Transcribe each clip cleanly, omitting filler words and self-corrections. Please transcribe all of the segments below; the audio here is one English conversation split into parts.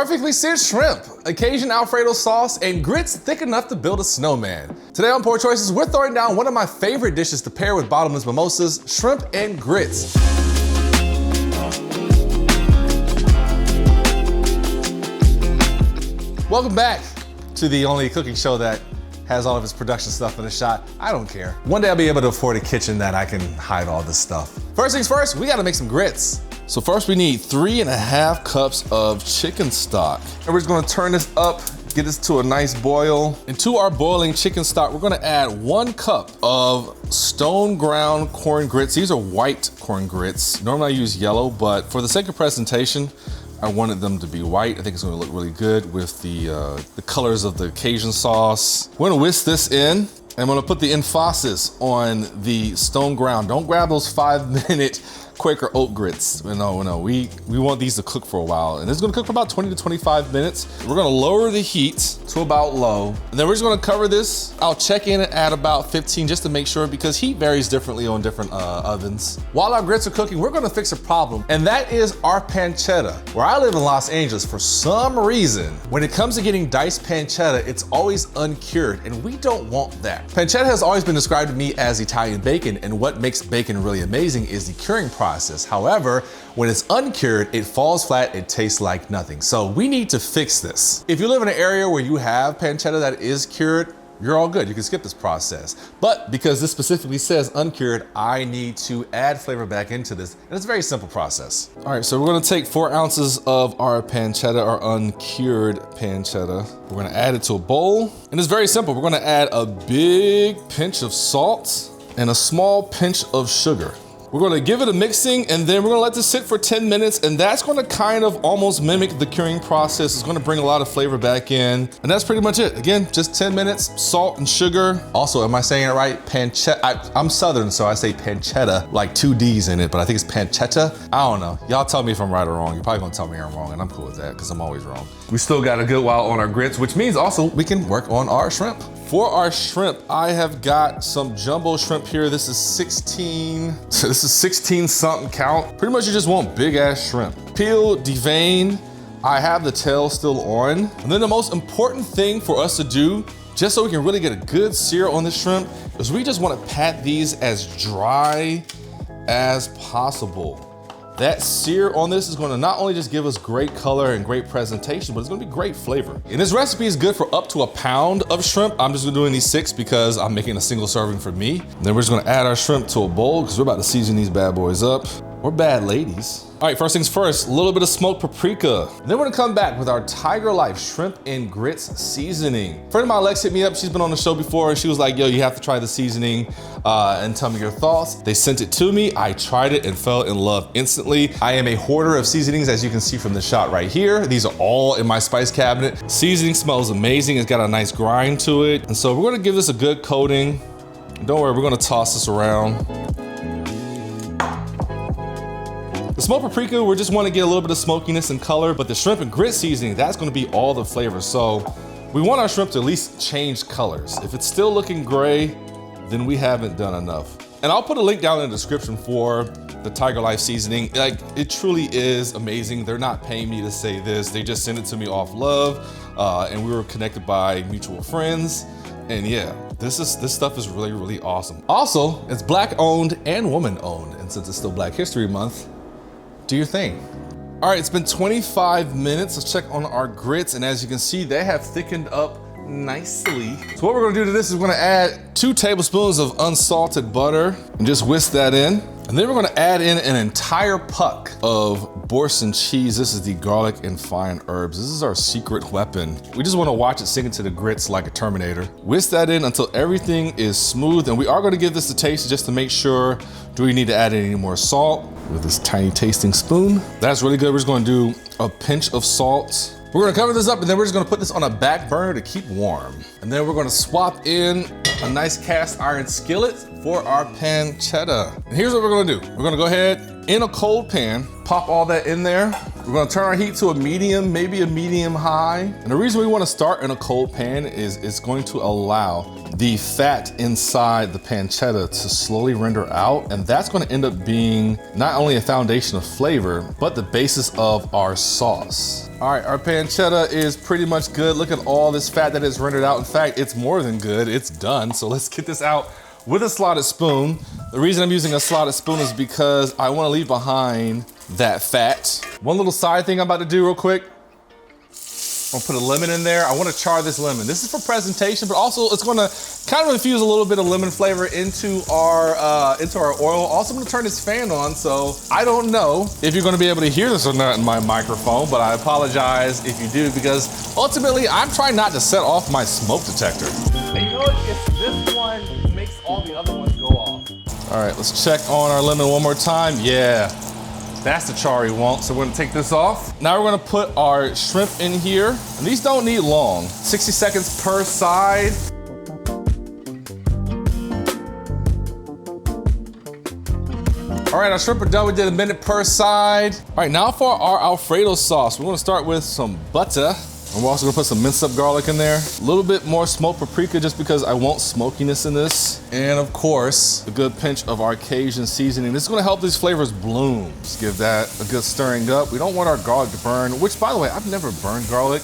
perfectly seared shrimp, a Cajun Alfredo sauce, and grits thick enough to build a snowman. Today on Poor Choices, we're throwing down one of my favorite dishes to pair with bottomless mimosas, shrimp and grits. Welcome back to the only cooking show that has all of its production stuff in the shot. I don't care. One day I'll be able to afford a kitchen that I can hide all this stuff. First things first, we gotta make some grits. So first we need 3.5 cups of chicken stock. And we're just gonna turn this up, get this to a nice boil. And to our boiling chicken stock, we're gonna add 1 cup of stone ground corn grits. These are white corn grits. Normally I use yellow, but for the sake of presentation, I wanted them to be white. I think it's gonna look really good with the colors of the Cajun sauce. We're gonna whisk this in, and I'm gonna put the emphasis on the stone ground. Don't grab those 5-minute Quaker oat grits. No, we want these to cook for a while. And this is gonna cook for about 20 to 25 minutes. We're gonna lower the heat to about low. And then we're just gonna cover this. I'll check in at about 15 just to make sure, because heat varies differently on different ovens. While our grits are cooking, we're gonna fix a problem, and that is our pancetta. Where I live in Los Angeles, for some reason, when it comes to getting diced pancetta, it's always uncured, and we don't want that. Pancetta has always been described to me as Italian bacon, and what makes bacon really amazing is the curing process. However, when it's uncured, it falls flat, it tastes like nothing. So we need to fix this. If you live in an area where you have pancetta that is cured, you're all good, you can skip this process. But because this specifically says uncured, I need to add flavor back into this, and it's a very simple process. All right, so we're gonna take 4 ounces of our pancetta, our uncured pancetta. We're gonna add it to a bowl, and it's very simple. We're gonna add a big pinch of salt and a small pinch of sugar. We're gonna give it a mixing, and then we're gonna let this sit for 10 minutes, and that's gonna kind of almost mimic the curing process. It's gonna bring a lot of flavor back in, and that's pretty much it. Again, just 10 minutes, salt and sugar. Also, am I saying it right? Pancetta, I'm Southern, so I say pancetta, like 2 D's in it, but I think it's pancetta. I don't know. Y'all tell me if I'm right or wrong. You're probably gonna tell me I'm wrong, and I'm cool with that, because I'm always wrong. We still got a good while on our grits, which means also we can work on our shrimp. For our shrimp, I have got some jumbo shrimp here. This is 16 something count. Pretty much you just want big ass shrimp. Peeled, deveined. I have the tail still on. And then the most important thing for us to do, just so we can really get a good sear on the shrimp, is we just want to pat these as dry as possible. That sear on this is gonna not only just give us great color and great presentation, but it's gonna be great flavor. And this recipe is good for up to 1 pound of shrimp. I'm just doing these 6 because I'm making a single serving for me. And then we're just gonna add our shrimp to a bowl because we're about to season these bad boys up. Or bad ladies. All right, first things first, a little bit of smoked paprika. Then we're gonna come back with our Tiger Life shrimp and grits seasoning. A friend of mine, Lex, hit me up. She's been on the show before, and she was like, yo, you have to try the seasoning and tell me your thoughts. They sent it to me. I tried it and fell in love instantly. I am a hoarder of seasonings, as you can see from the shot right here. These are all in my spice cabinet. Seasoning smells amazing. It's got a nice grind to it. And so we're gonna give this a good coating. Don't worry, we're gonna toss this around. The smoked paprika, we just want to get a little bit of smokiness and color, but the shrimp and grit seasoning, that's going to be all the flavor. So we want our shrimp to at least change colors. If it's still looking gray, then we haven't done enough. And I'll put a link down in the description for the Tiger Life seasoning. Like, it truly is amazing. They're not paying me to say this. They just sent it to me off love, and we were connected by mutual friends. And yeah, this stuff is really, really awesome. Also, it's Black owned and woman owned. And since it's still Black History Month, do your thing. All right, it's been 25 minutes. Let's check on our grits. And as you can see, they have thickened up nicely. So what we're gonna do to this is we're gonna add 2 tablespoons of unsalted butter and just whisk that in. And then we're gonna add in an entire puck of Boursin cheese. This is the garlic and fine herbs. This is our secret weapon. We just wanna watch it sink into the grits like a Terminator. Whisk that in until everything is smooth. And we are gonna give this a taste just to make sure, do we need to add any more salt with this tiny tasting spoon. That's really good. We're just gonna do a pinch of salt. We're gonna cover this up, and then we're just gonna put this on a back burner to keep warm. And then we're gonna swap in a nice cast iron skillet for our pancetta. And here's what we're gonna do. We're gonna go ahead in a cold pan, pop all that in there. We're gonna turn our heat to a medium, maybe a medium high. And the reason we wanna start in a cold pan is it's going to allow the fat inside the pancetta to slowly render out. And that's gonna end up being not only a foundation of flavor, but the basis of our sauce. All right, our pancetta is pretty much good. Look at all this fat that is rendered out. In fact, it's more than good, it's done. So let's get this out with a slotted spoon. The reason I'm using a slotted spoon is because I wanna leave behind that fat. One little side thing I'm about to do real quick. I'm gonna put a lemon in there. I wanna char this lemon. This is for presentation, but also it's gonna kind of infuse a little bit of lemon flavor into our oil. Also, I'm gonna turn this fan on, so I don't know if you're gonna be able to hear this or not in my microphone, but I apologize if you do, because ultimately I'm trying not to set off my smoke detector. And you know what, if this one makes all the other ones go off. All right, let's check on our lemon one more time. Yeah. That's the char we want, so we're gonna take this off. Now we're gonna put our shrimp in here. And these don't need long, 60 seconds per side. All right, our shrimp are done. We did a minute per side. All right, now for our Alfredo sauce. We're gonna start with some butter. And we're also gonna put some minced up garlic in there. A little bit more smoked paprika just because I want smokiness in this. And of course, a good pinch of our Cajun seasoning. This is gonna help these flavors bloom. Just give that a good stirring up. We don't want our garlic to burn, which by the way, I've never burned garlic,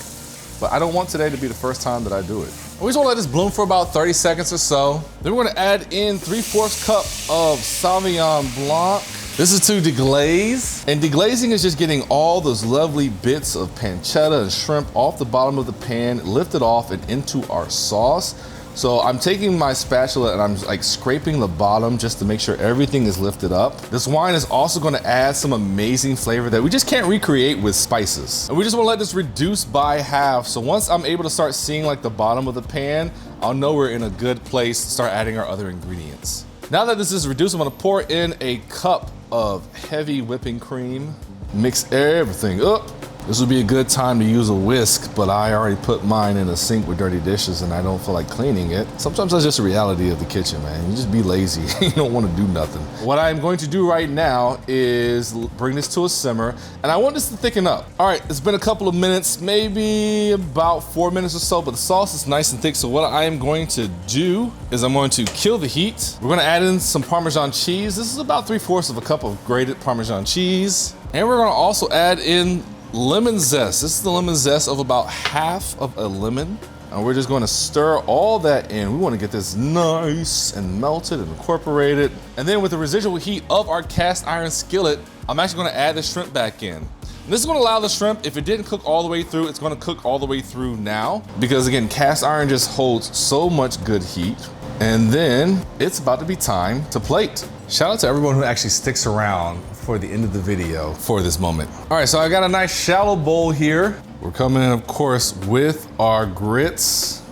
but I don't want today to be the first time that I do it. We just wanna let this bloom for about 30 seconds or so. Then we're gonna add in 3/4 cup of Sauvignon Blanc. This is to deglaze, and deglazing is just getting all those lovely bits of pancetta and shrimp off the bottom of the pan, lift it off and into our sauce. So I'm taking my spatula and I'm like scraping the bottom just to make sure everything is lifted up. This wine is also gonna add some amazing flavor that we just can't recreate with spices. And we just wanna let this reduce by half. So once I'm able to start seeing like the bottom of the pan, I'll know we're in a good place to start adding our other ingredients. Now that this is reduced, I'm gonna pour in a cup of heavy whipping cream. Mix everything up. This would be a good time to use a whisk, but I already put mine in a sink with dirty dishes and I don't feel like cleaning it. Sometimes that's just a reality of the kitchen, man. You just be lazy. You don't want to do nothing. What I'm going to do right now is bring this to a simmer, and I want this to thicken up. All right, it's been a couple of minutes, maybe about 4 minutes or so, but the sauce is nice and thick. So what I am going to do is I'm going to kill the heat. We're gonna add in some Parmesan cheese. This is about 3/4 of a cup of grated Parmesan cheese. And we're gonna also add in lemon zest. This is the lemon zest of about half of a lemon. And we're just gonna stir all that in. We wanna get this nice and melted and incorporated. And then with the residual heat of our cast iron skillet, I'm actually gonna add the shrimp back in. And this is gonna allow the shrimp, if it didn't cook all the way through, it's gonna cook all the way through now. Because again, cast iron just holds so much good heat. And then it's about to be time to plate. Shout out to everyone who actually sticks around for the end of the video for this moment. All right, so I got a nice shallow bowl here. We're coming in, of course, with our grits.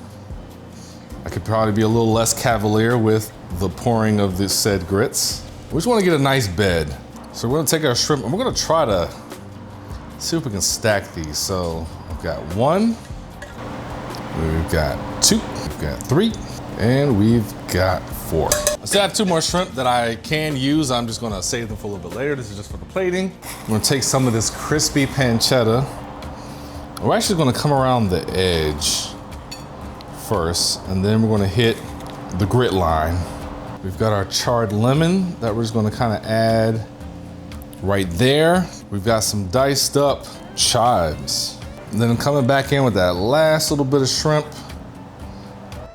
I could probably be a little less cavalier with the pouring of the said grits. We just wanna get a nice bed. So we're gonna take our shrimp and we're gonna try to see if we can stack these. So I've got 1, we've got 2, we've got 3, and we've got 4. I still have 2 more shrimp that I can use. I'm just gonna save them for a little bit later. This is just for the plating. I'm gonna take some of this crispy pancetta. We're actually gonna come around the edge first, and then we're gonna hit the grit line. We've got our charred lemon that we're just gonna kinda add right there. We've got some diced up chives. And then I'm coming back in with that last little bit of shrimp.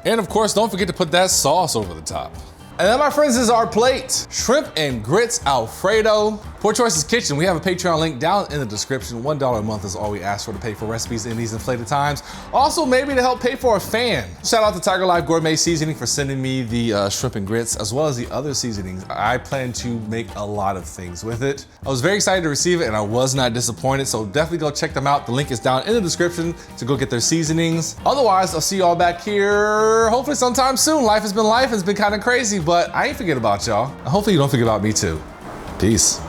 And of course, don't forget to put that sauce over the top. And that, my friends, is our plate. Shrimp and grits Alfredo. Poor Choices Kitchen, we have a Patreon link down in the description. $1 a month is all we ask for to pay for recipes in these inflated times. Also, maybe to help pay for a fan. Shout out to Tiger Life Gourmet Seasoning for sending me the shrimp and grits, as well as the other seasonings. I plan to make a lot of things with it. I was very excited to receive it and I was not disappointed, so definitely go check them out. The link is down in the description to go get their seasonings. Otherwise, I'll see you all back here hopefully sometime soon. Life has been life, it's been kind of crazy, but I ain't forget about y'all. Hopefully you don't forget about me too. Peace.